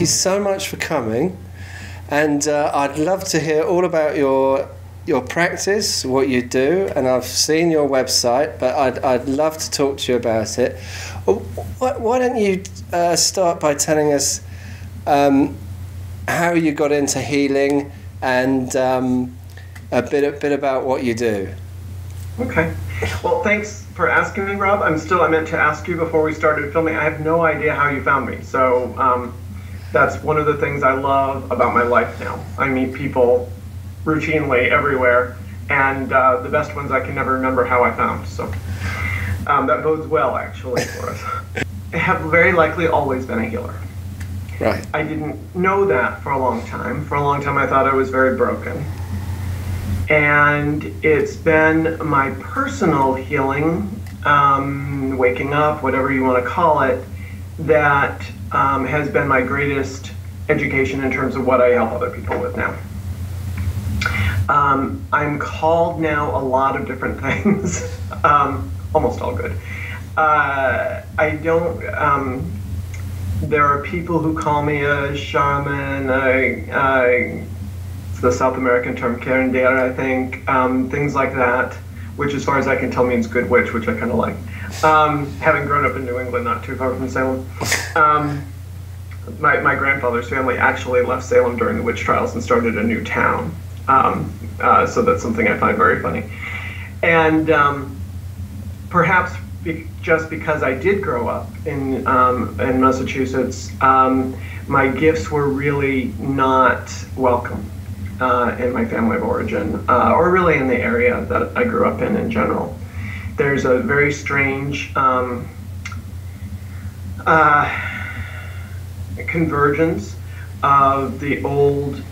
you so much for coming, and I'd love to hear all about your practice, what you do, and I've seen your website, but I'd love to talk to you about it. Why don't you start by telling us how you got into healing and a bit about what you do. Okay. Well, thanks for asking me, Rob. I meant to ask you before we started filming. I have no idea how you found me. So that's one of the things I love about my life now. I meet people routinely everywhere, and the best ones I can never remember how I found. So that bodes well, actually, for us. I have very likely always been a healer. Right. I didn't know that for a long time. For a long time, I thought I was very broken. And it's been my personal healing, waking up, whatever you want to call it, that has been my greatest education in terms of what I help other people with now. I'm called now a lot of different things, almost all good. There are people who call me a shaman, it's the South American term, curandera, I think, things like that, which as far as I can tell means good witch, which I kind of like. Having grown up in New England, not too far from Salem. My grandfather's family actually left Salem during the witch trials and started a new town. So that's something I find very funny. And perhaps just because I did grow up in Massachusetts, my gifts were really not welcome in my family of origin, or really in the area that I grew up in general. There's a very strange convergence of the old,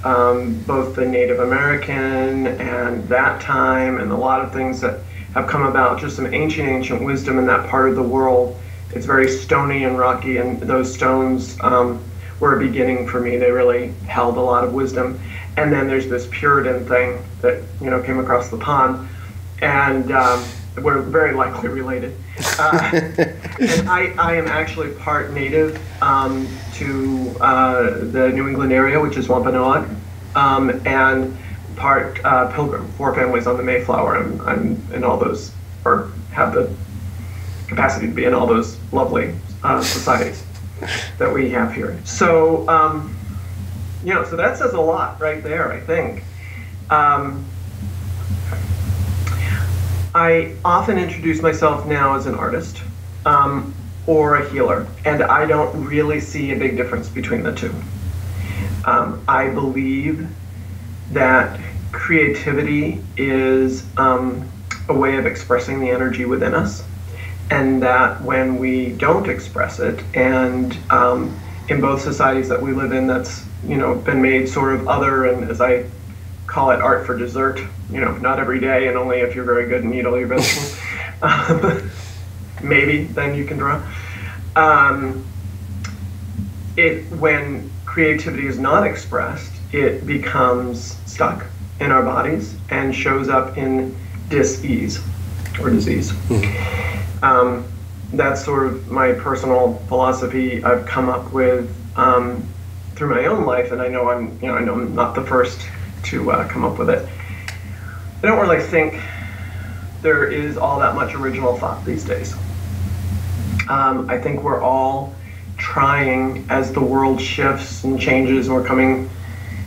both the Native American and that time, and a lot of things that have come about, just some ancient wisdom in that part of the world. It's very stony and rocky, and those stones were a beginning for me. They really held a lot of wisdom. And then there's this Puritan thing that came across the pond, and we're very likely related. And I am actually part native to the New England area, which is Wampanoag, and part Pilgrim, 4 families on the Mayflower. I'm in all those, or have the capacity to be in all those lovely societies that we have here. So, so that says a lot right there, I think. I often introduce myself now as an artist or a healer, and I don't really see a big difference between the two. I believe that creativity is a way of expressing the energy within us, and that when we don't express it, and in both societies that we live in, that's been made sort of other, and as I call it, art for dessert, not every day, and only if you're very good and eat all your vegetables. Maybe then you can draw. When creativity is not expressed, it becomes stuck in our bodies and shows up in dis-ease or disease. That's sort of my personal philosophy I've come up with through my own life, and I know I'm not the first to come up with it. I don't really think there is all that much original thought these days. I think we're all trying, as the world shifts and changes, and we're coming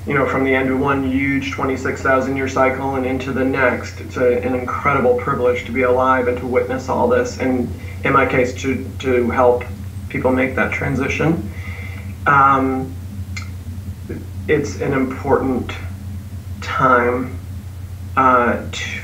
from the end of one huge 26,000-year cycle and into the next. It's an incredible privilege to be alive and to witness all this, and in my case, to help people make that transition. It's an important time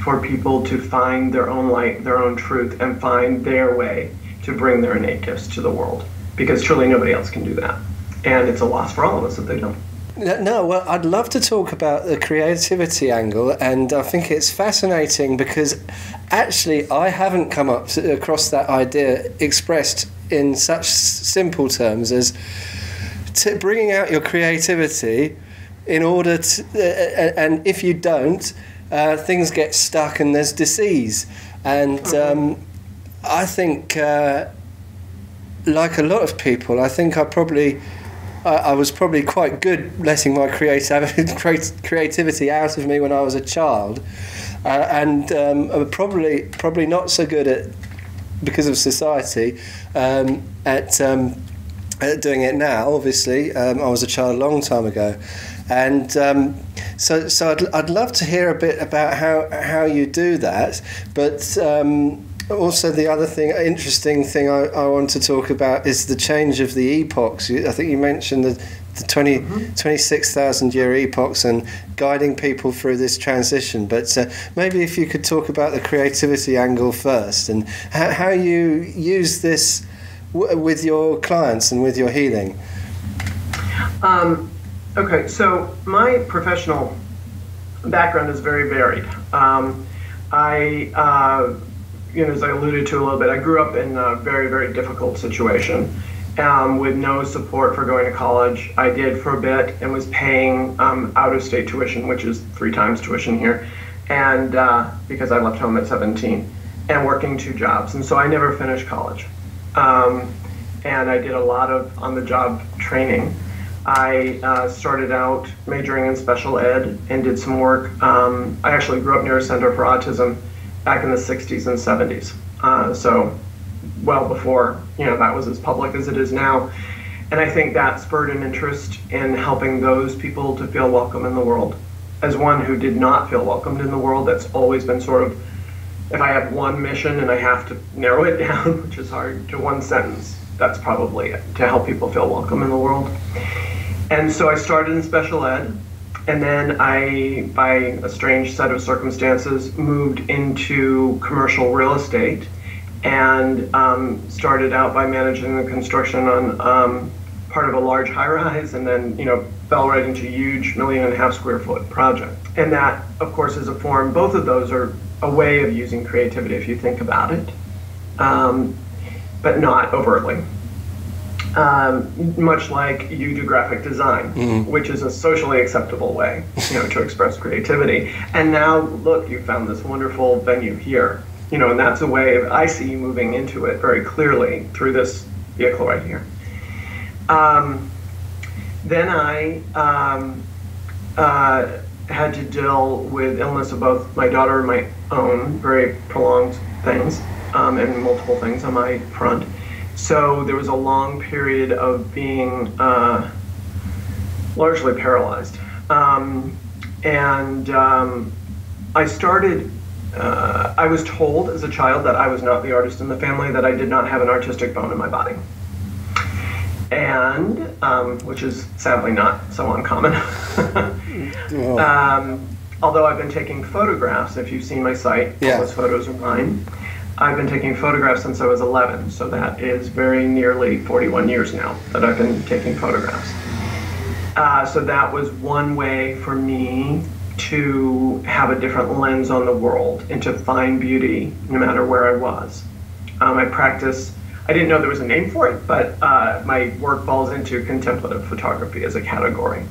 for people to find their own light, their own truth, and find their way to bring their innate gifts to the world, because truly nobody else can do that, and it's a loss for all of us if they don't. No, well, I'd love to talk about the creativity angle, and I think it's fascinating because actually I haven't come across that idea expressed in such simple terms as bringing out your creativity in order to, and if you don't, things get stuck and there's disease. And I think, like a lot of people, I think I probably I was probably quite good letting my creativity out of me when I was a child, and probably not so good at, because of society, at doing it now. Obviously, I was a child a long time ago, and so I'd love to hear a bit about how you do that, but. Also, the other interesting thing I want to talk about is the change of the epochs. I think you mentioned the 26,000 year epochs and guiding people through this transition. But maybe if you could talk about the creativity angle first and how you use this with your clients and with your healing. Okay, so my professional background is very varied. As I alluded to a little bit, I grew up in a very, very difficult situation with no support for going to college. I did for a bit and was paying out-of-state tuition, which is 3 times tuition here, and because I left home at 17, and working 2 jobs. And so I never finished college. And I did a lot of on-the-job training. I started out majoring in special ed and did some work. I actually grew up near a center for autism back in the 60s and 70s, so well before that was as public as it is now. And I think that spurred an interest in helping those people to feel welcome in the world. As one who did not feel welcomed in the world, that's always been sort of, if I have one mission and I have to narrow it down, which is hard, to one sentence, that's probably it, to help people feel welcome in the world. And so I started in special ed. And then I, by a strange set of circumstances, moved into commercial real estate and started out by managing the construction on part of a large high-rise, and then fell right into a huge 1.5 million square foot project. And that, of course, is a form. Both of those are a way of using creativity if you think about it, but not overtly. Much like you do graphic design, which is a socially acceptable way, to express creativity. And now, look, you found this wonderful venue here, and that's a way I see you moving into it very clearly through this vehicle right here. Then I had to deal with illness of both my daughter and my own, very prolonged things, and multiple things on my front. So there was a long period of being largely paralyzed. I started, I was told as a child that I was not the artist in the family, that I did not have an artistic bone in my body. And, which is sadly not so uncommon. Although I've been taking photographs, if you've seen my site, all those photos are mine. I've been taking photographs since I was 11, so that is very nearly 41 years now that I've been taking photographs. So that was one way for me to have a different lens on the world and to find beauty no matter where I was. I practice, I didn't know there was a name for it, but my work falls into contemplative photography as a category.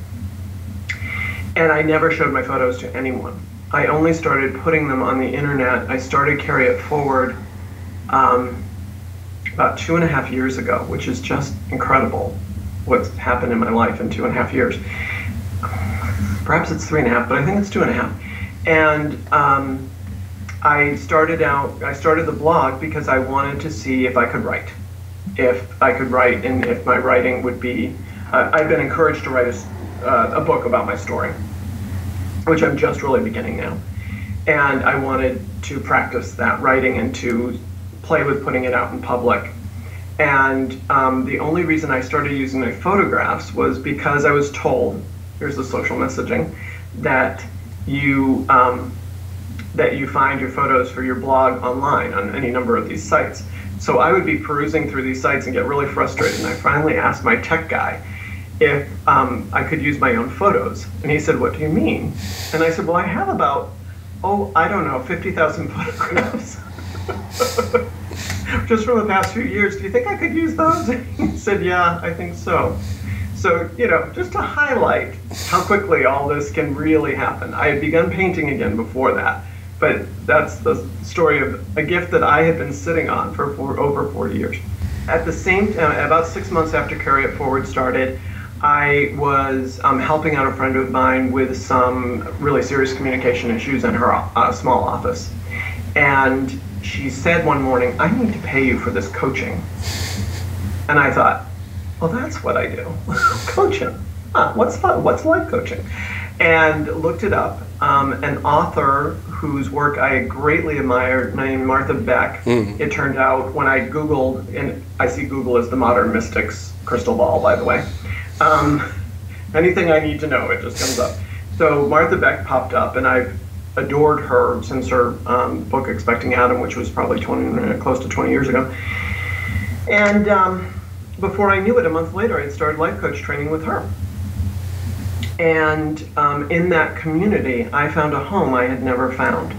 And I never showed my photos to anyone. I only started putting them on the internet. I started Carry It Forward about 2.5 years ago, which is just incredible what's happened in my life in 2.5 years. Perhaps it's 3.5, but I think it's 2.5. And I started the blog because I wanted to see if I could write. If I could write and if my writing would be, I've been encouraged to write a book about my story, which I'm just really beginning now. And I wanted to practice that writing and to play with putting it out in public. And the only reason I started using my photographs was because I was told, here's the social messaging, that you find your photos for your blog online on any number of these sites. So I would be perusing through these sites and get really frustrated. And I finally asked my tech guy if I could use my own photos. And he said, "What do you mean?" And I said, "Well, I have about, 50,000 photographs just from the past few years. Do you think I could use those?" He said, "Yeah, I think so." So, just to highlight how quickly all this can really happen. I had begun painting again before that, but that's the story of a gift that I had been sitting on for over 40 years. At the same time, about 6 months after Carry It Forward started, I was helping out a friend of mine with some really serious communication issues in her small office. And she said one morning, "I need to pay you for this coaching." And I thought, well, that's what I do. Coaching. What's life coaching? And looked it up. An author whose work I greatly admired, named Martha Beck. It turned out when I Googled, and I see Google as the modern mystic's crystal ball, by the way. Anything I need to know, it just comes up. So Martha Beck popped up, and I've adored her since her book Expecting Adam, which was probably close to 20 years ago. And before I knew it, a month later, I'd started life coach training with her. And in that community, I found a home I had never found,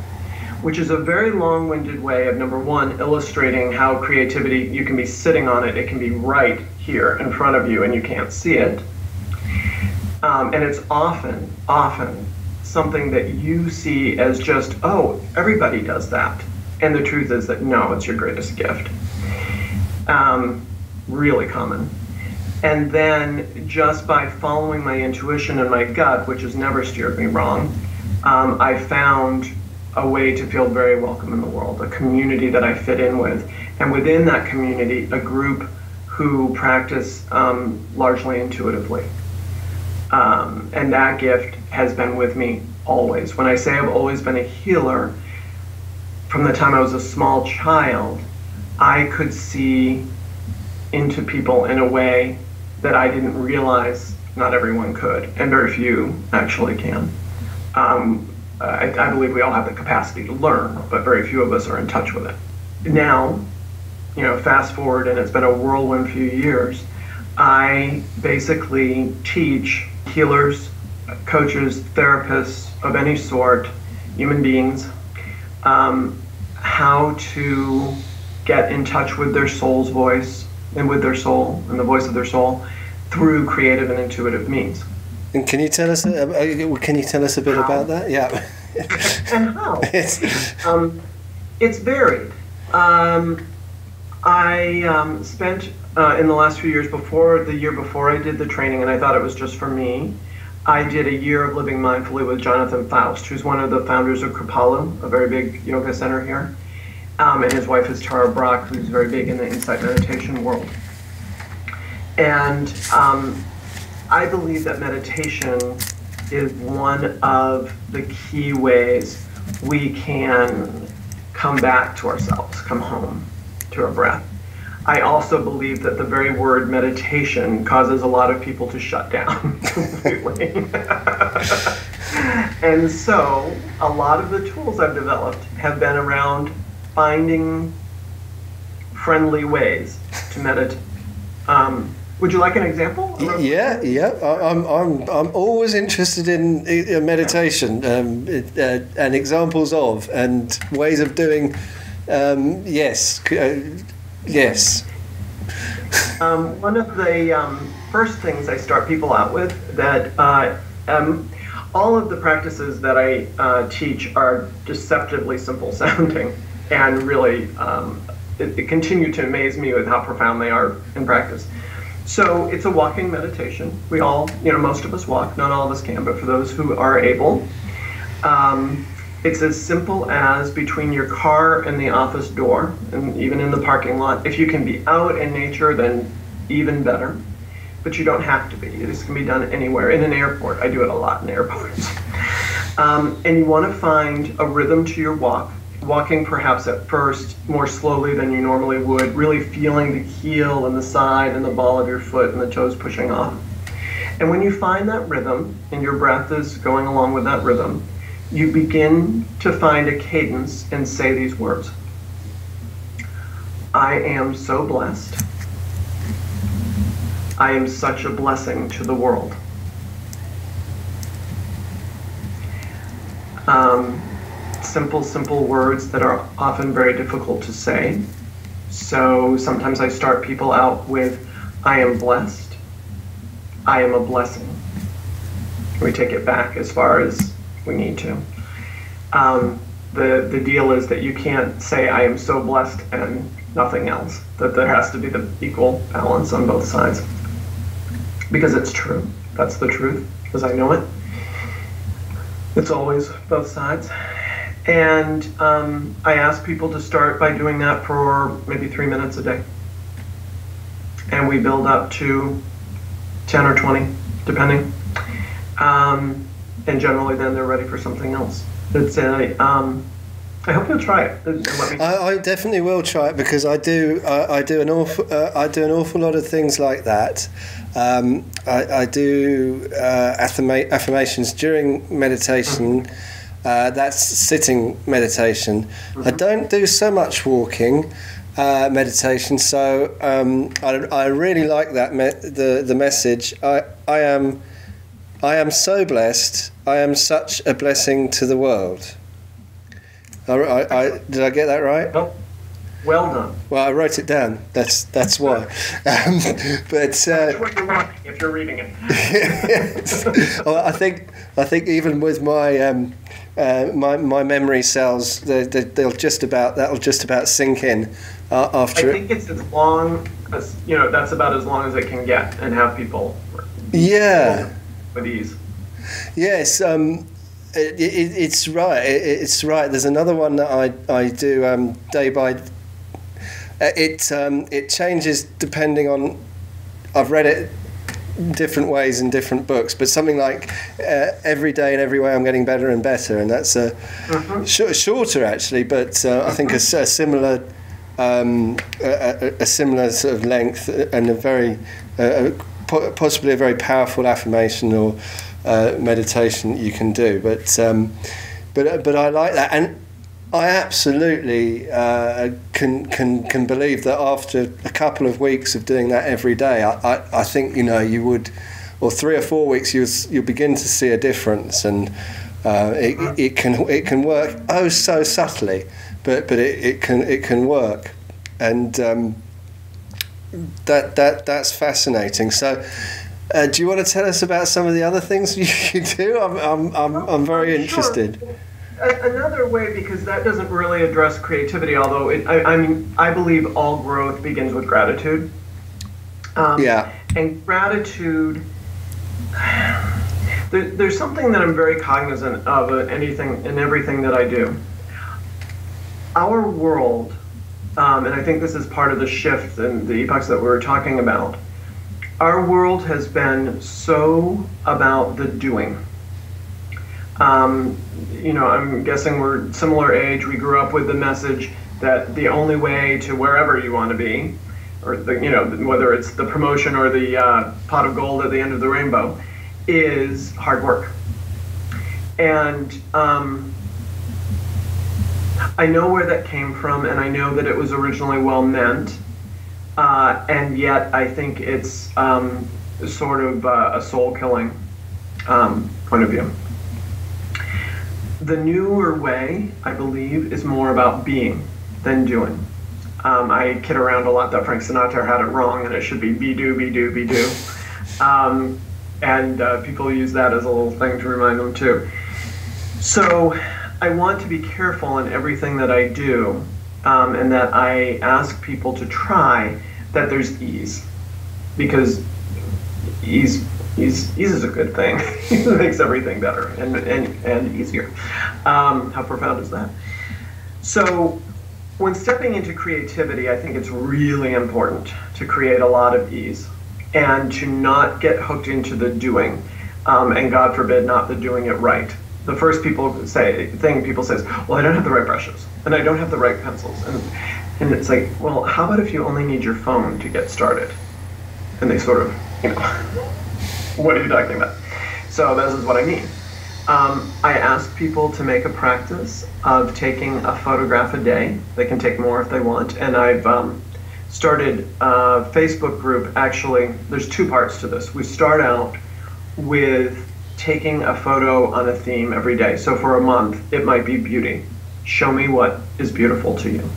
which is a very long-winded way of, number one, illustrating how creativity, you can be sitting on it, it can be right here in front of you and you can't see it. And it's often something that you see as just, oh, everybody does that. And the truth is that no, it's your greatest gift. Really common. And then just by following my intuition and my gut, which has never steered me wrong, I found a way to feel very welcome in the world, a community that I fit in with. And within that community, a group who practice largely intuitively. And that gift has been with me always. When I say I've always been a healer, from the time I was a small child, I could see into people in a way that I didn't realize not everyone could, and very few actually can. I believe we all have the capacity to learn, but very few of us are in touch with it. Now, fast forward, and it's been a whirlwind few years, I basically teach healers, coaches, therapists of any sort, human beings, how to get in touch with their soul's voice and with their soul and the voice of their soul through creative and intuitive means. And can you tell us a bit how? about that? Yeah. And how? It's varied. I spent in the last few years, the year before I did the training, and I thought it was just for me, I did a year of living mindfully with Jonathan Faust, who's one of the founders of Kripalu, a very big yoga center here. And his wife is Tara Brach, who's very big in the insight meditation world. And I believe that meditation is one of the key ways we can come back to ourselves, come home to our breath. I also believe that the very word meditation causes a lot of people to shut down completely. And so a lot of the tools I've developed have been around finding friendly ways to meditate. Would you like an example? Yeah. I'm always interested in meditation and examples of and ways of doing. Yes. One of the first things I start people out with that all of the practices that I teach are deceptively simple sounding, and really it continue to amaze me with how profound they are in practice. So it's a walking meditation. We all, most of us walk, not all of us can, but for those who are able, it's as simple as between your car and the office door, and even in the parking lot. If you can be out in nature, then even better. But you don't have to be. This can be done anywhere. In an airport, I do it a lot in airports. And you want to find a rhythm to your walk, walking perhaps at first more slowly than you normally would, really feeling the heel and the side and the ball of your foot and the toes pushing off. And when you find that rhythm, and your breath is going along with that rhythm, you begin to find a cadence and say these words. I am so blessed. I am such a blessing to the world. Simple words that are often very difficult to say. So sometimes I start people out with, I am blessed. I am a blessing. We take it back as far as we need to. The deal is that you can't say I am so blessed and nothing else, that there has to be the equal balance on both sides. because it's true. That's the truth, as I know it. It's always both sides. And I ask people to start by doing that for maybe 3 minutes a day. And we build up to 10 or 20, depending. And generally then they're ready for something else. It's I hope you'll try it. And let me I definitely will try it, because I do an awful lot of things like that. I do affirmations during meditation. That's sitting meditation. I don't do so much walking meditation. So I really like that the message. I am so blessed. I am such a blessing to the world. Did I get that right? Well done. Well, I wrote it down. That's why. But that's what you want if you're reading it. Well, I think even with my my memory cells, that'll just about sink in after. I think it's as long as that's about as long as it can get, and have people. Yeah. With ease. Yes. It's right. It's right. There's another one that I do day by. It changes depending on. I've read it different ways in different books, but something like every day and every way I'm getting better and better, and that's shorter actually, but I think a similar sort of length, and a very possibly a very powerful affirmation or meditation you can do. But I like that, and I absolutely can believe that after a couple of weeks of doing that every day, I think you would, or 3 or 4 weeks, you'll begin to see a difference, and it can work so subtly, but it can work, and that's fascinating. So. Do you want to tell us about some of the other things you do? I'm very interested. Sure. Another way, because that doesn't really address creativity, although I believe all growth begins with gratitude. And gratitude, there's something that I'm very cognizant of in everything that I do. Our world, and I think this is part of the shift in the epochs that we were talking about, our world has been so about the doing. I'm guessing we're similar age. We grew up with the message that the only way to wherever you want to be, or whether it's the promotion or the pot of gold at the end of the rainbow, is hard work. And I know where that came from, and I know that it was originally well meant. And yet I think it's sort of a soul-killing point of view. The newer way, I believe, is more about being than doing. I kid around a lot that Frank Sinatra had it wrong, and it should be do, be do, be do. And people use that as a little thing to remind them too. So I want to be careful in everything that I do, and that I ask people to try that there's ease, because ease is a good thing. It makes everything better and easier. How profound is that? So when stepping into creativity, I think it's really important to create a lot of ease and to not get hooked into the doing, and God forbid not the doing it right. The first thing people say is, well, I don't have the right brushes and I don't have the right pencils, and it's like, well, how about if you only need your phone to get started? And they sort of, what are you talking about? So this is what I mean. I ask people to make a practice of taking a photograph a day. They can take more if they want. And I've started a Facebook group. Actually, there's 2 parts to this. We start out with taking a photo on a theme every day. So for a month, it might be beauty. Show me what is beautiful to you.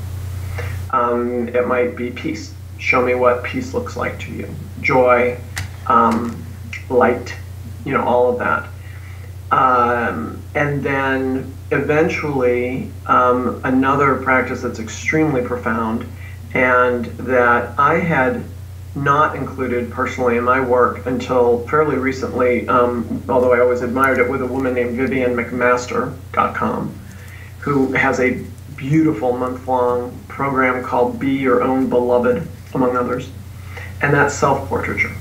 It might be peace. Show me what peace looks like to you. Joy, light, all of that. And then eventually, another practice that's extremely profound, and that I had not included personally in my work until fairly recently, although I always admired it, with a woman named VivianMcMaster.com, who has a beautiful month-long program called Be Your Own Beloved, among others. And that's self-portraiture,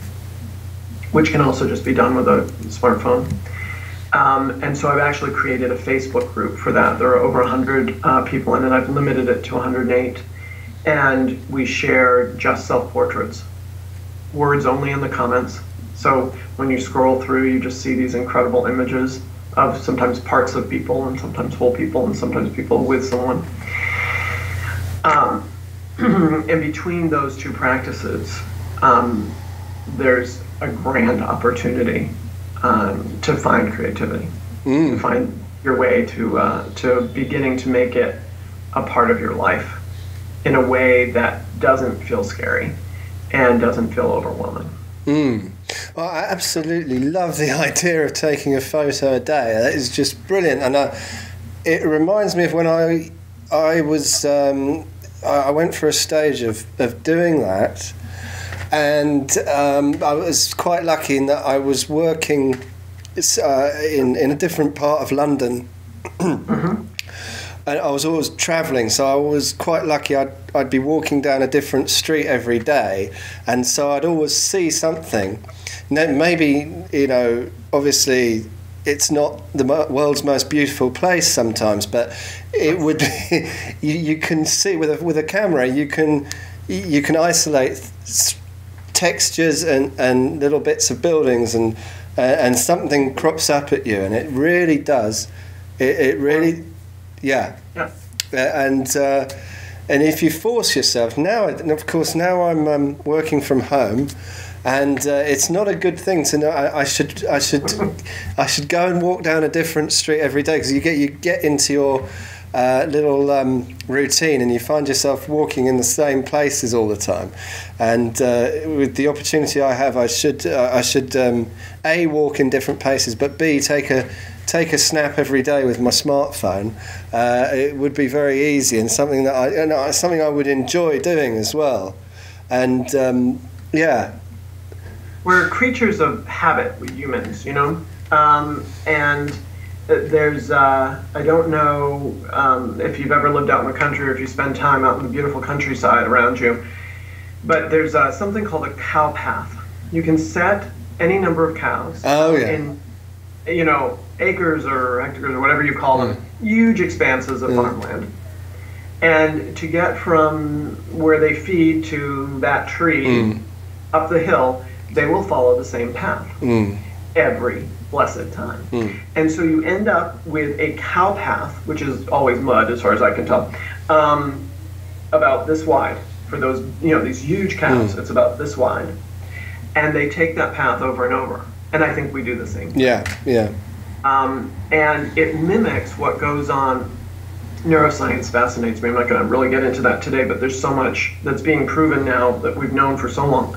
which can also just be done with a smartphone. And so I've actually created a Facebook group for that. There are over 100 people in it. I've limited it to 108. And we share just self-portraits, words only in the comments. So when you scroll through, you just see these incredible images of sometimes parts of people, and sometimes whole people, and sometimes people with someone. And between those two practices, there's a grand opportunity to find creativity, to find your way to beginning to make it a part of your life in a way that doesn't feel scary and doesn't feel overwhelming. Well, I absolutely love the idea of taking a photo a day. That is just brilliant, and it reminds me of when I was I went for a stage of doing that, and I was quite lucky in that I was working in a different part of London. And I was always travelling, so I was quite lucky. I'd be walking down a different street every day, and so I'd always see something. Now, maybe, obviously it's not the world's most beautiful place sometimes, but it would be, you can see with a camera, you can isolate textures and little bits of buildings, and something crops up at you, and it really does. It really. Yeah. And if you force yourself now, and of course now I'm working from home, and it's not a good thing to know. I should go and walk down a different street every day, because you get into your little routine, and you find yourself walking in the same places all the time. And with the opportunity I have, I should A, walk in different places, but B, take a snap every day with my smartphone. It would be very easy, and something that something I would enjoy doing as well. And we're creatures of habit, we humans, and there's I don't know if you've ever lived out in the country, or if you spend time out in the beautiful countryside around you, but there's something called a cow path. You can set any number of cows in acres or hectares or whatever you call them, huge expanses of farmland. And to get from where they feed to that tree up the hill, they will follow the same path every blessed time. And so you end up with a cow path, which is always mud as far as I can tell, about this wide. For those, these huge cows, it's about this wide. And they take that path over and over. And I think we do the same thing. Yeah. And it mimics what goes on. Neuroscience fascinates me. I'm not going to really get into that today, but there's so much that's being proven now that we've known for so long.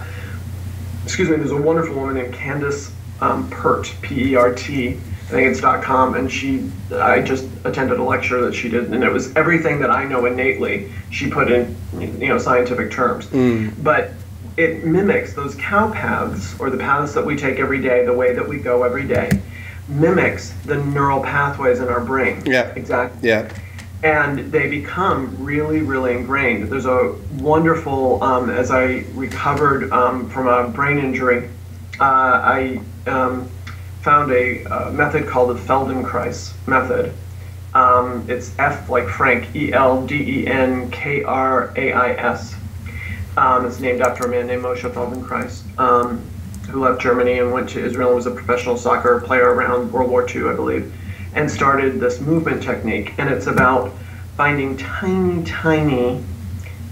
Excuse me, there's a wonderful woman named Candace Pert, P-E-R-T, I think it's .com, and I just attended a lecture that she did, and it was everything that I know innately she put in, scientific terms. But it mimics those cow paths, or the paths that we take every day, the way that we go every day, mimics the neural pathways in our brain. Yeah. Exactly. Yeah. And they become really, really ingrained. There's a wonderful, as I recovered from a brain injury, I found a method called the Feldenkrais Method. It's F like Frank, Eldenkrais. It's named after a man named Moshe Feldenkrais, who left Germany and went to Israel and was a professional soccer player around World War II, I believe, and started this movement technique. And it's about finding tiny,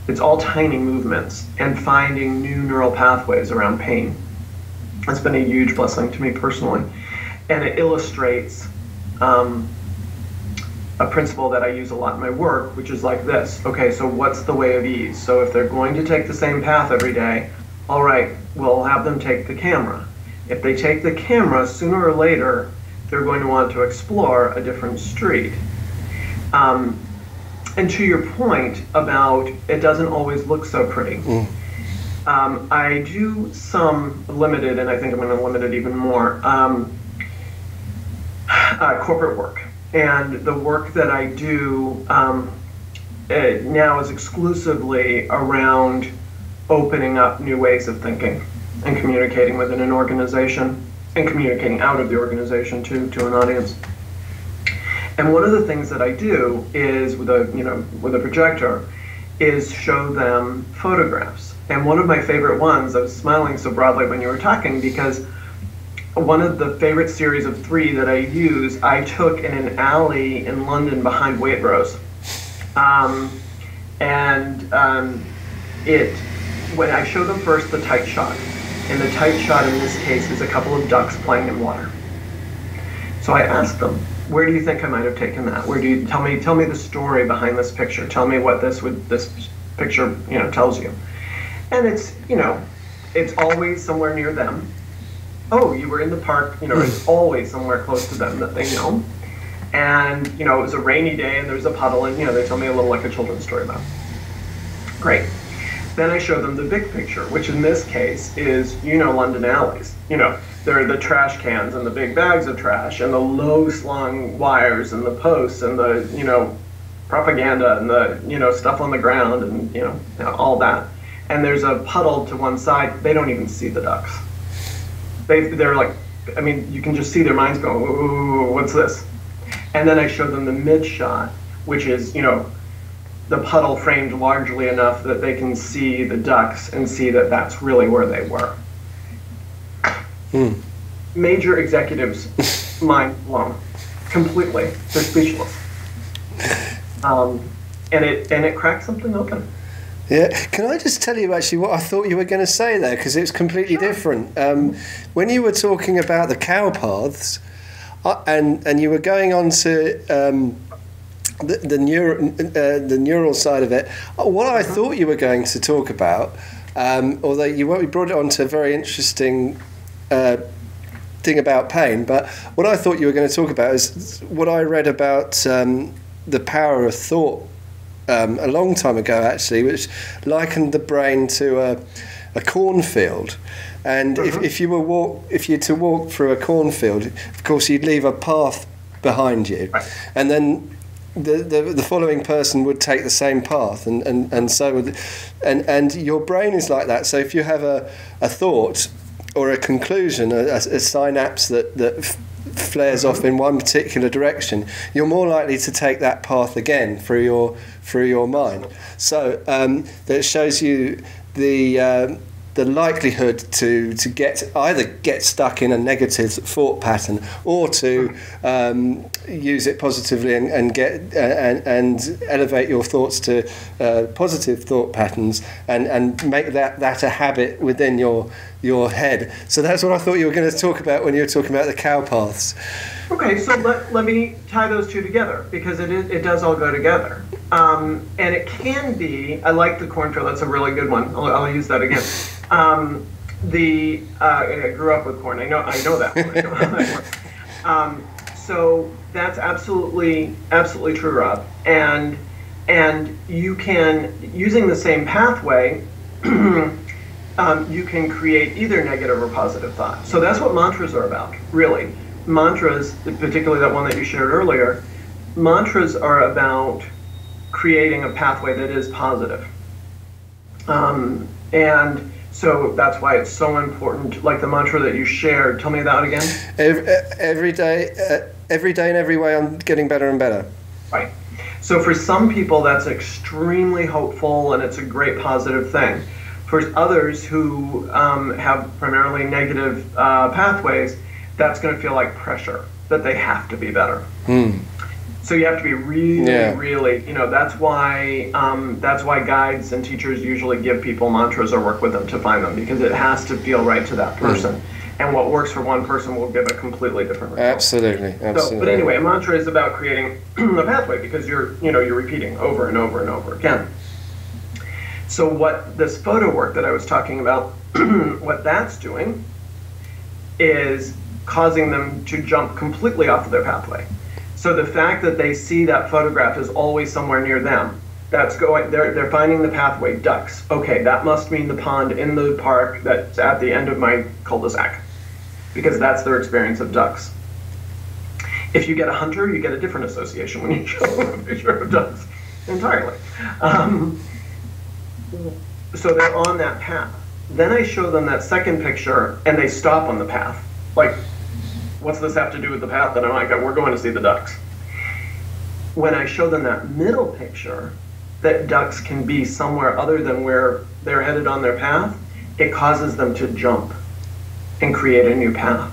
it's all tiny movements, and finding new neural pathways around pain. It's been a huge blessing to me personally. And it illustrates a principle that I use a lot in my work, which is like this. Okay, so what's the way of ease? So if they're going to take the same path every day, all right, we'll have them take the camera. If they take the camera, sooner or later, they're going to want to explore a different street. And to your point about it doesn't always look so pretty. I do some limited, and I think I'm going to limit it even more, corporate work. And the work that I do now is exclusively around opening up new ways of thinking and communicating within an organization and communicating out of the organization to an audience. And one of the things that I do is with a projector is show them photographs. And one of my favorite ones, I was smiling so broadly when you were talking because one of the favorite series of 3 that I use, I took in an alley in London behind Waitrose. When I show them first the tight shot, and the tight shot in this case is a couple of ducks playing in water. So I asked them, where do you think I might have taken that? Where do you tell me the story behind this picture? Tell me what this picture tells you. And it's always somewhere near them. Oh, you were in the park, it's always somewhere close to them that they know. And, it was a rainy day and there was a puddle and, they tell me a little like a children's story about. Great. Then I show them the big picture, which in this case is, London alleys. There are the trash cans and the big bags of trash and the low slung wires and the posts and the, propaganda and the, stuff on the ground and, all that. And there's a puddle to one side. They don't even see the ducks. They're like, you can just see their minds going, ooh, what's this? And then I show them the mid shot, which is, the puddle framed largely enough that they can see the ducks and see that that's really where they were. Major executives, mind blown, completely. They're speechless. And it cracked something open. Yeah, can I just tell you actually what I thought you were going to say there, because it's completely different. When you were talking about the cow paths, and you were going on to the neural side of it, what I thought you were going to talk about, although you brought it on to a very interesting thing about pain, but what I thought you were going to talk about is what I read about the power of thought a long time ago, actually, which likened the brain to a cornfield. And if you were to walk through a cornfield, of course you'd leave a path behind you, and then the following person would take the same path, and so would, and your brain is like that. So if you have a thought or a conclusion, a synapse that flares off in one particular direction, you're more likely to take that path again through your mind. So that shows you the likelihood to either get stuck in a negative thought pattern or to use it positively and elevate your thoughts to positive thought patterns and make that a habit within your head. So that's what I thought you were going to talk about when you were talking about the cow paths. Okay, so let me tie those two together, because it does all go together. And it can be, I like the cornfield, that's a really good one. I'll use that again. I grew up with corn. I know that one. I know how that works. So that's absolutely true, Rob. And you can, using the same pathway, you can create either negative or positive thought. So that's what mantras are about, really. Mantras, particularly that one that you shared earlier, mantras are about creating a pathway that is positive. And so that's why it's so important, like the mantra that you shared. Tell me that again. Every day in every way, I'm getting better and better. Right. So for some people, that's extremely hopeful and it's a great positive thing. For others who have primarily negative pathways, that's going to feel like pressure, that they have to be better. So you have to be really, that's why guides and teachers usually give people mantras or work with them to find them, because it has to feel right to that person. And what works for one person will give a completely different result. Absolutely. So, but anyway, a mantra is about creating a pathway, because you're repeating over and over and over again. So what this photo work that I was talking about, what that's doing is causing them to jump completely off of their pathway. So the fact that they see that photograph is always somewhere near them, That's going. They're finding the pathway. Ducks. Okay, that must mean the pond in the park that's at the end of my cul-de-sac, because that's their experience of ducks. If you get a hunter, you get a different association when you show them a picture of ducks entirely. So they're on that path. Then I show them that second picture, and they stop on the path. Like, what's this have to do with the path? And I'm like, we're going to see the ducks. When I show them that middle picture, that ducks can be somewhere other than where they're headed on their path, it causes them to jump and create a new path.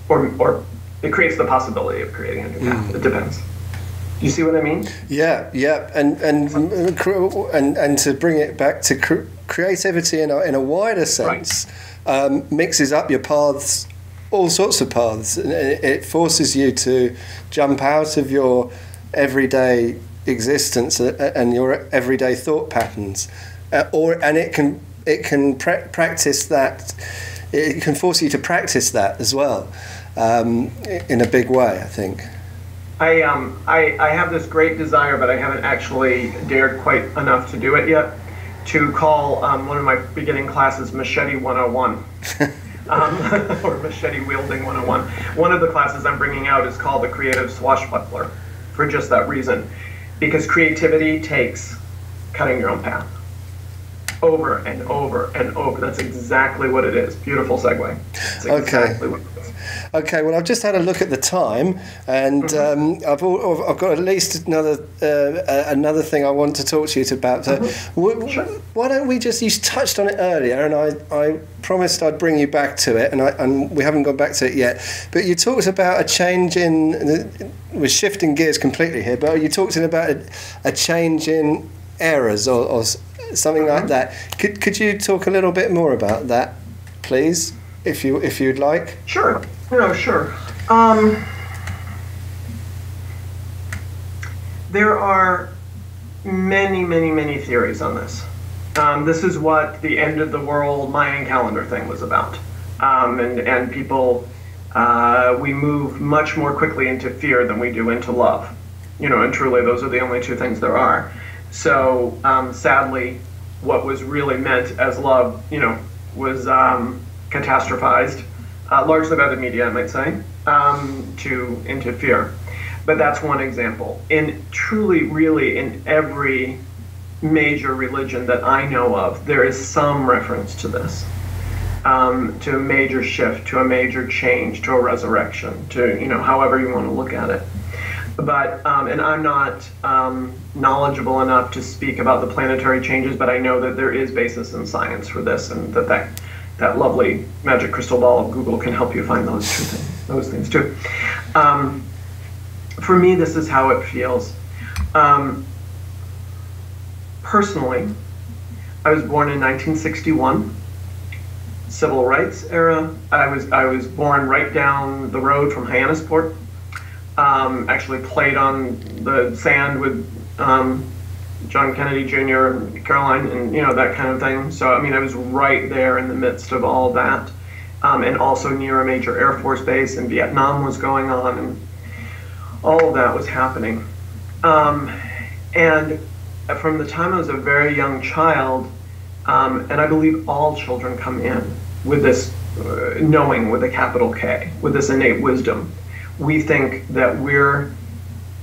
Or it creates the possibility of creating a new path. It depends. You see what I mean? Yeah, and to bring it back to creativity in a wider sense, right. Mixes up your paths, all sorts of paths. It forces you to jump out of your everyday existence and your everyday thought patterns, and it can practice that. It can force you to practice that as well, in a big way, I think. I have this great desire, but I haven't actually dared quite enough to do it yet, to call one of my beginning classes Machete 101. Or Machete Wielding 101. One of the classes I'm bringing out is called the Creative Swashbuckler, for just that reason. Because creativity takes cutting your own path. Over and over and over. That's exactly what it is. Beautiful segue. That's exactly what it is. Okay, well, I've just had a look at the time, and I've got at least another thing I want to talk to you about. Sure. Why don't we just? You touched on it earlier, and I promised I'd bring you back to it, and we haven't gone back to it yet. But you talked about a change in. We're shifting gears completely here, but you talked about a change in eras or something like that. Could you talk a little bit more about that, please? If you'd like. Sure. Sure. There are many theories on this. This is what the end of the world Mayan calendar thing was about. And people, we move much more quickly into fear than we do into love. And truly those are the only two things there are. So sadly, what was really meant as love, was catastrophized, largely by the media, I might say, into fear. But that's one example. Really, in every major religion that I know of, there is some reference to this, to a major shift, to a major change, to a resurrection, to, however you want to look at it. But, and I'm not knowledgeable enough to speak about the planetary changes, but I know that there is basis in science for this, and that lovely magic crystal ball of Google can help you find those things too. For me, this is how it feels. Personally, I was born in 1961, civil rights era. I was born right down the road from Hyannisport. Actually played on the sand with John Kennedy Jr. and Caroline, and that kind of thing. So I was right there in the midst of all that, and also near a major Air Force base, and Vietnam was going on, and all of that was happening. And from the time I was a very young child, and I believe all children come in with this knowing, with a capital K, with this innate wisdom. We think that we're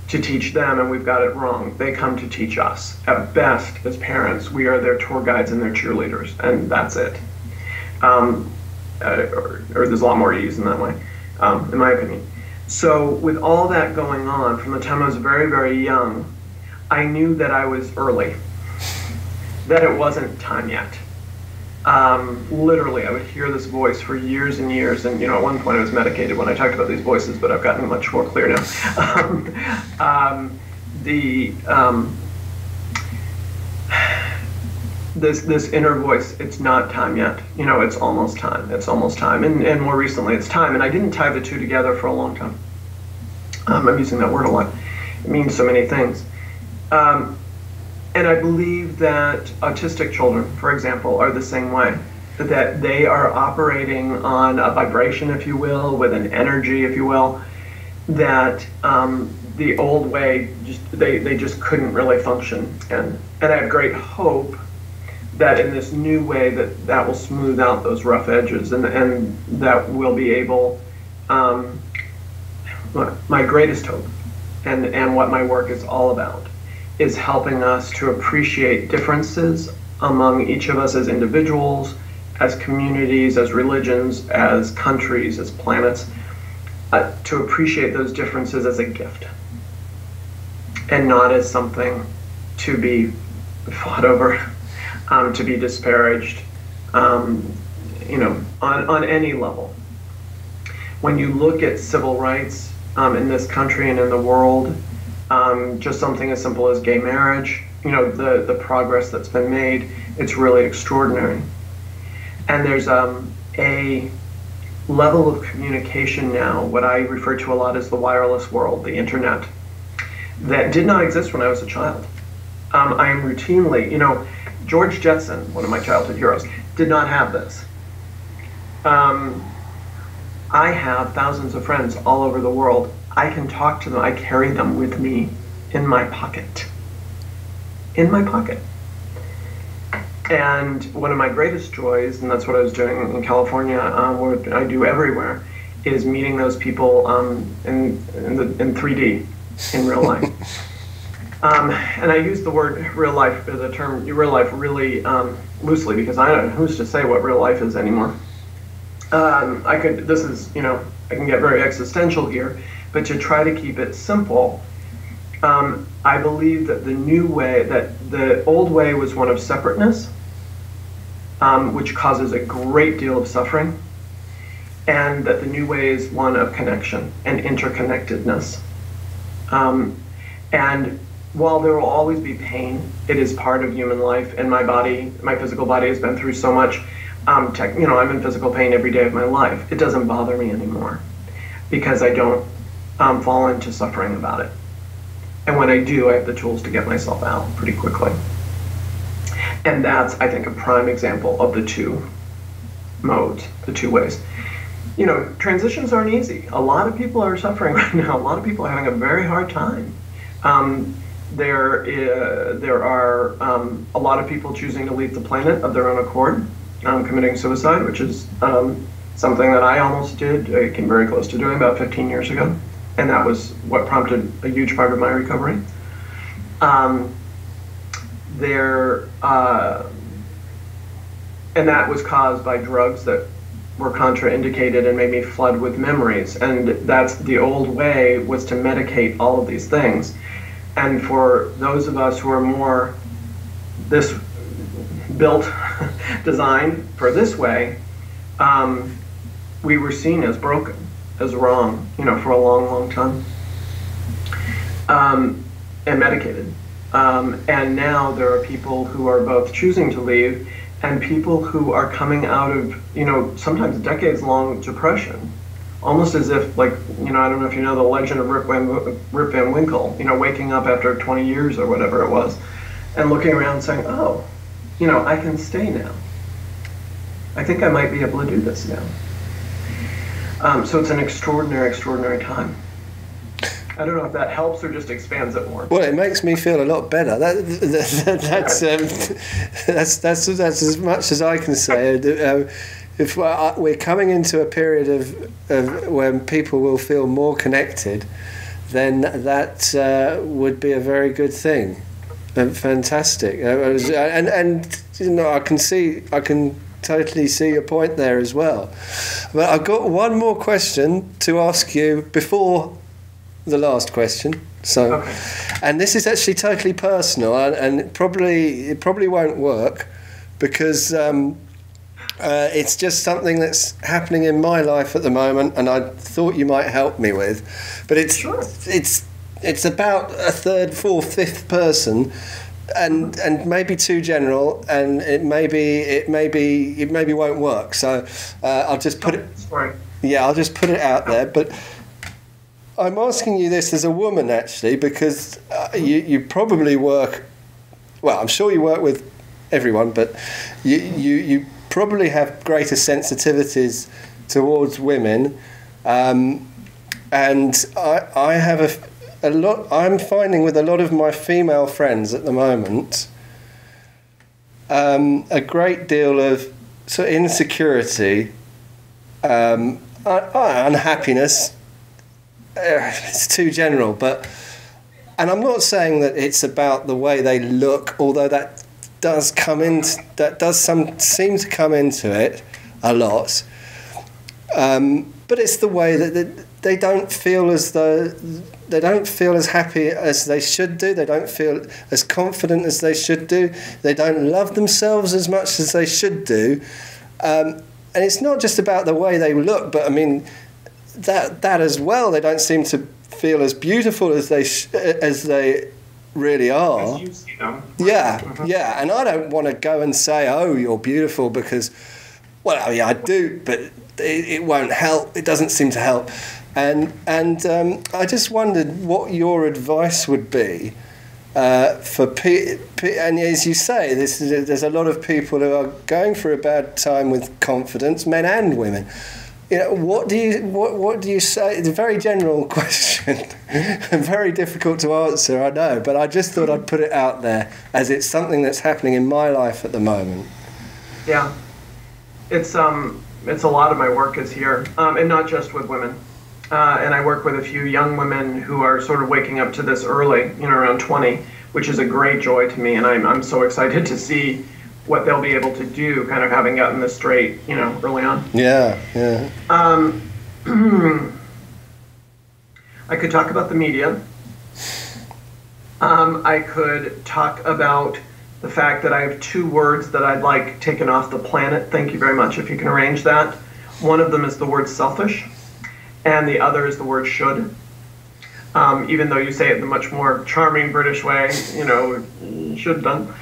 to teach them, and we've got it wrong. They come to teach us. At best, as parents, we are their tour guides and their cheerleaders, and that's it. Or there's a lot more to use in that way, in my opinion. So with all that going on, from the time I was very, very young, I knew that I was early, that it wasn't time yet. Literally, I would hear this voice for years and years, and at one point I was medicated when I talked about these voices, but I've gotten much more clear now. This inner voice, it's not time yet. It's almost time. It's almost time, and more recently, it's time. And I didn't tie the two together for a long time. I'm using that word a lot. It means so many things. And I believe that autistic children, for example, are the same way. That they are operating on a vibration, if you will, with an energy, if you will, that the old way, they just couldn't really function. And I have great hope that in this new way that will smooth out those rough edges, and that we'll be able, my greatest hope, and what my work is all about, is helping us to appreciate differences among each of us as individuals, as communities, as religions, as countries, as planets, to appreciate those differences as a gift and not as something to be fought over, to be disparaged, on any level. When you look at civil rights in this country and in the world, just something as simple as gay marriage, the progress that's been made, it's really extraordinary. And there's a level of communication now, what I refer to a lot as the wireless world, the internet, that did not exist when I was a child. I am routinely, George Jetson, one of my childhood heroes, did not have this. I have thousands of friends all over the world. I can talk to them. I carry them with me in my pocket. In my pocket. And one of my greatest joys, and that's what I was doing in California, what I do everywhere, is meeting those people in 3D, in real life. And I use the word real life, the term real life, really loosely, because I don't know who's to say what real life is anymore. I can get very existential here, but to try to keep it simple, I believe that the new way, that the old way was one of separateness, which causes a great deal of suffering, and that the new way is one of connection and interconnectedness. And while there will always be pain, it is part of human life, and my physical body has been through so much. I'm in physical pain every day of my life. It doesn't bother me anymore because I don't fall into suffering about it. And when I do, I have the tools to get myself out pretty quickly. And that's, I think, a prime example of the two modes, the two ways. Transitions aren't easy. A lot of people are suffering right now. A lot of people are having a very hard time. There are a lot of people choosing to leave the planet of their own accord, committing suicide, which is something that I almost did. I came very close to doing about 15 years ago, and that was what prompted a huge part of my recovery. And that was caused by drugs that were contraindicated and made me flood with memories. And that's the old way, was to medicate all of these things. And for those of us who are more designed for this way, we were seen as broken, as wrong, for a long, long time, and medicated. And now there are people who are both choosing to leave and people who are coming out of, sometimes decades-long depression, almost as if, I don't know if you know the legend of Rip Van Winkle, waking up after 20 years or whatever it was, and looking around and saying, oh, I can stay now. I think I might be able to do this now. So it's an extraordinary, extraordinary time. I don't know if that helps or just expands it more. Well, it makes me feel a lot better. That's as much as I can say. If we're coming into a period of when people will feel more connected, then that would be a very good thing. Fantastic. I can totally see your point there as well. But I've got one more question to ask you before the last question. So, okay. And this is actually totally personal, and it probably won't work because it's just something that's happening in my life at the moment, and I thought you might help me with. But it's about a third, fourth, fifth person, and maybe too general, and it maybe won't work. So I'll just put it. Yeah, I'll just put it out there, but. I'm asking you this as a woman, actually, because you probably work. Well, I'm sure you work with everyone, but you probably have greater sensitivities towards women, and I have I'm finding with a lot of my female friends at the moment, a great deal of sort of insecurity, unhappiness. It's too general, and I'm not saying that it's about the way they look, although that does seem to come into it a lot. But it's the way that they don't feel as happy as they should do. They don't feel as confident as they should do. They don't love themselves as much as they should do. And it's not just about the way they look, but I mean that as well. They don't seem to feel as beautiful as they really are. As you see them. Yeah, yeah. And I don't want to go and say, "Oh, you're beautiful," because, well, I mean, I do, but it won't help. It doesn't seem to help. And I just wondered what your advice would be for and as you say, there's a lot of people who are going through a bad time with confidence, men and women. You know, what do you say? It's a very general question and very difficult to answer, I know, but I just thought I'd put it out there as it's something that's happening in my life at the moment. Yeah, it's a lot of my work is here, and not just with women. And I work with a few young women who are sort of waking up to this early, around 20, which is a great joy to me, and I'm so excited to see what they'll be able to do, kind of having gotten this straight, early on. Yeah. I could talk about the media. I could talk about the fact that I have 2 words that I'd like taken off the planet. Thank you very much, if you can arrange that. One of them is the word selfish, and the other is the word should. Even though you say it in a much more charming British way, should done,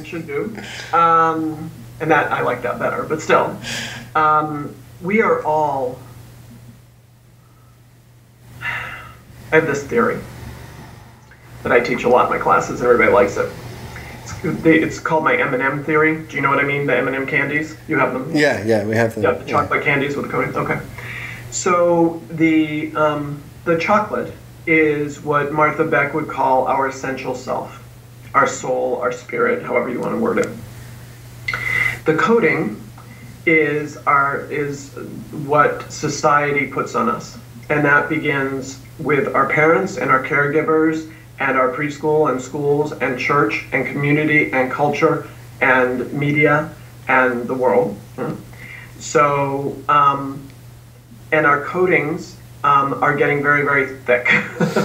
should do. And that, I like that better, but still. We are all, I have this theory that I teach a lot in my classes, and everybody likes it. It's called my Eminem Theory. Do you know what I mean? The M&M candies? You have them? Yeah, we have them. Yeah, the chocolate candies with the coating. Okay. So the chocolate is what Martha Beck would call our essential self, our soul, our spirit, however you want to word it. The coating is what society puts on us, and that begins with our parents and our caregivers and our preschool and schools and church and community and culture and media and the world. So, and our coatings are getting very, very thick.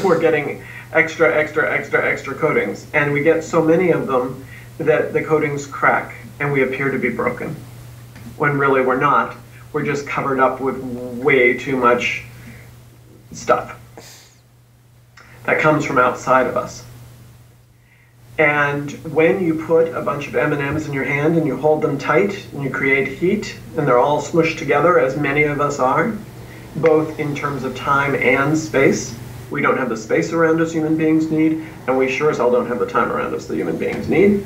We're getting extra coatings. And we get so many of them that the coatings crack and we appear to be broken. When really we're not. We're just covered up with way too much stuff that comes from outside of us. And when you put a bunch of M&Ms in your hand and you hold them tight and you create heat and they're all smushed together, as many of us are, both in terms of time and space. We don't have the space around us human beings need, and we sure as hell don't have the time around us that human beings need.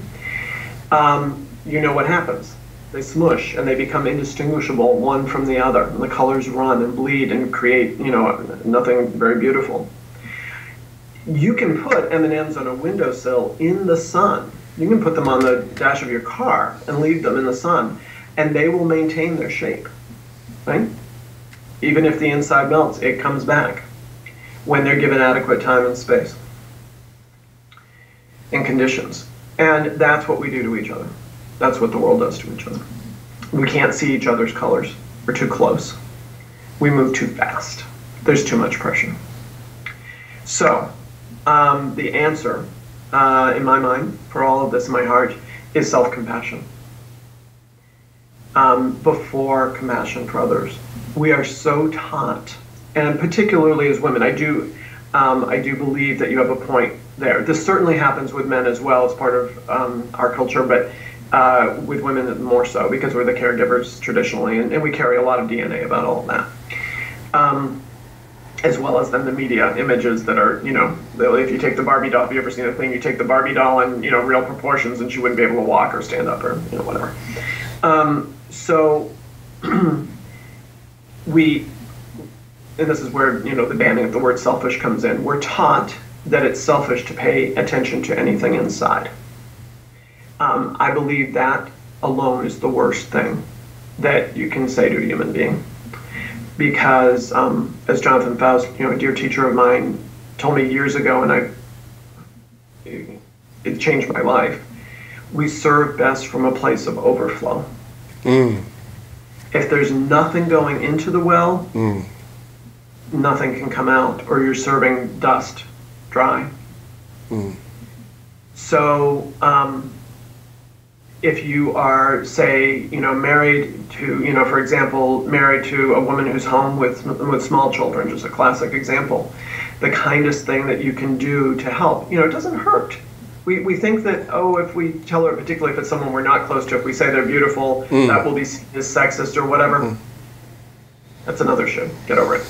You know what happens. They smush and they become indistinguishable one from the other, and the colors run and bleed and create, nothing very beautiful. You can put M&Ms on a windowsill in the sun. You can put them on the dash of your car and leave them in the sun, and they will maintain their shape, right? Even if the inside melts, it comes back when they're given adequate time and space and conditions. And that's what we do to each other. That's what the world does to each other. We can't see each other's colors. We're too close. We move too fast. There's too much pressure. So, the answer, in my mind, for all of this in my heart, is self-compassion. Before compassion for others. We are so taught, and particularly as women, I do believe that you have a point there. This certainly happens with men as well as part of our culture, but with women more so, because we're the caregivers traditionally, and we carry a lot of DNA about all of that. As well as then the media images that are, if you take the Barbie doll, have you ever seen the thing, you take the Barbie doll in, real proportions and she wouldn't be able to walk or stand up or, whatever. So and this is where, the banning of the word selfish comes in. We're taught that it's selfish to pay attention to anything inside. I believe that alone is the worst thing that you can say to a human being. Because, as Jonathan Faust, a dear teacher of mine, told me years ago, and it changed my life, we serve best from a place of overflow. If there's nothing going into the well, nothing can come out, or you're serving dust dry. So, if you are, say, married to, for example, married to a woman who's home with small children, just a classic example, the kindest thing that you can do to help, it doesn't hurt. We think that, if we tell her, particularly if it's someone we're not close to, if we say they're beautiful, that will be seen as sexist or whatever. That's another shit. Get over it.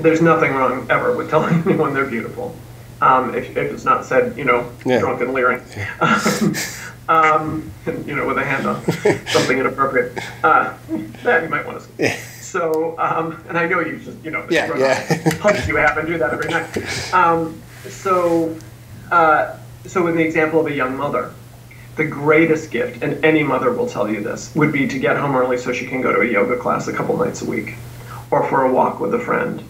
There's nothing wrong ever with telling anyone they're beautiful. If it's not said, drunk and leering. With a hand on something inappropriate. That you might want to see. So, and I know you just, punch you have and do that every night. So in the example of a young mother, the greatest gift, and any mother will tell you this, would be to get home early so she can go to a yoga class a couple nights a week, or for a walk with a friend,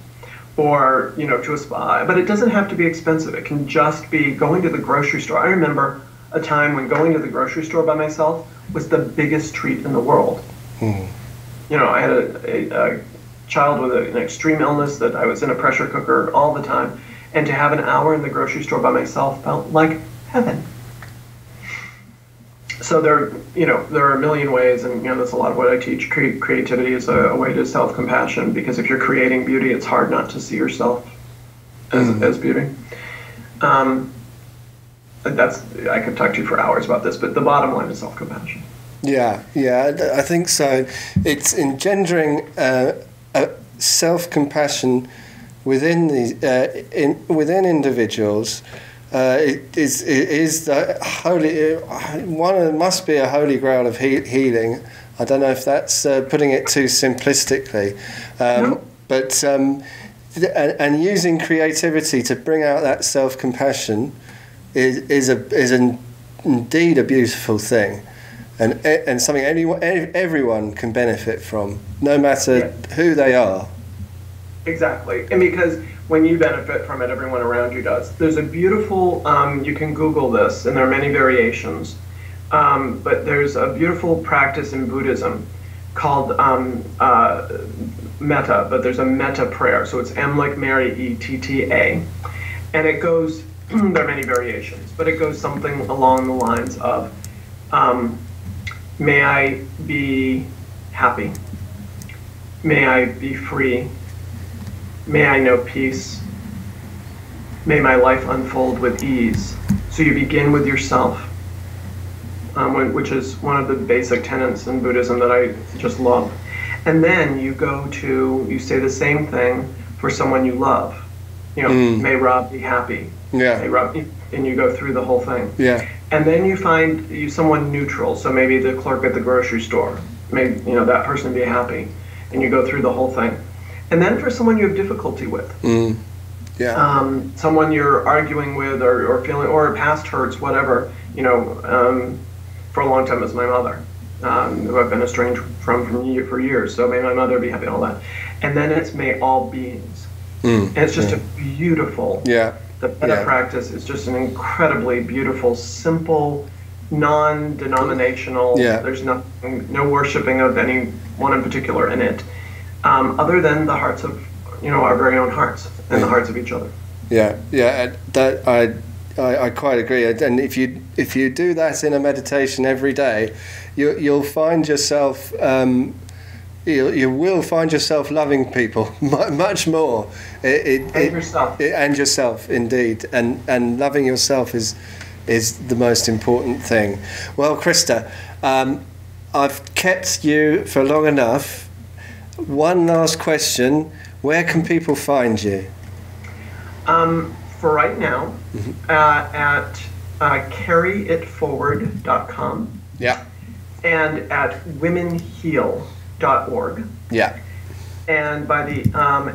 or, to a spa. But it doesn't have to be expensive. It can just be going to the grocery store. I remember a time when going to the grocery store by myself was the biggest treat in the world. I had a child with an extreme illness that I was in a pressure cooker all the time, and to have an hour in the grocery store by myself felt like heaven. So there are a million ways, and that's a lot of what I teach. Creativity is a way to self-compassion, because if you're creating beauty, it's hard not to see yourself as beauty. I could talk to you for hours about this, but the bottom line is self-compassion. Yeah, I think so. It's engendering self-compassion within within individuals. It is the holy must be a holy grail of healing. I don't know if that's putting it too simplistically, No. But and using creativity to bring out that self-compassion is indeed a beautiful thing, and something everyone can benefit from, no matter who they are. Exactly, and because when you benefit from it, everyone around you does. There's a beautiful, you can Google this, and there are many variations, but there's a beautiful practice in Buddhism called metta, but there's a metta prayer. So it's M like Mary, E-T-T-A, and it goes, there are many variations, but it goes something along the lines of, may I be happy, may I be free, may I know peace, may my life unfold with ease. So you begin with yourself, which is one of the basic tenets in Buddhism that I just love. And then you say the same thing for someone you love. May Rob be happy. May Rob, and you go through the whole thing. And then you find someone neutral. So maybe the clerk at the grocery store. May that person be happy, and you go through the whole thing. And then for someone you have difficulty with, someone you're arguing with, or feeling, or past hurts, whatever. For a long time, it was my mother, who I've been estranged from for years. So may my mother be happy, and all that. And then it's may all beings. And it's just a beautiful. The metta practice is just an incredibly beautiful, simple, non-denominational. There's no worshiping of any one in particular in it. Other than the hearts of, our very own hearts and the hearts of each other. That I quite agree. And if you do that in a meditation every day, you'll find yourself you will find yourself loving people much more. And yourself, indeed. And loving yourself is the most important thing. Well, Christa, I've kept you for long enough. One last question. Where can people find you? For right now, at carryitforward.com. And at womenheal.org. And by the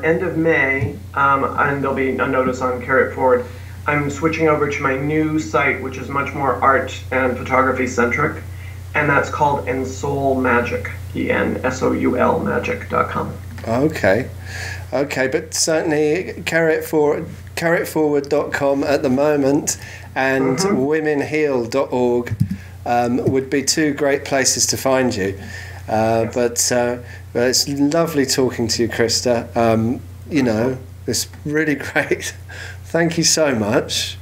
end of May, and there'll be a notice on Carry It Forward, I'm switching over to my new site, which is much more art and photography centric, and that's called Ensoul Magic, ENSOUL magic.com. Okay, but certainly carryitforward.com at the moment, and womenheal.org would be two great places to find you. But it's lovely talking to you, Christa. It's really great. Thank you so much.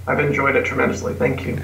I've enjoyed it tremendously. Thank you.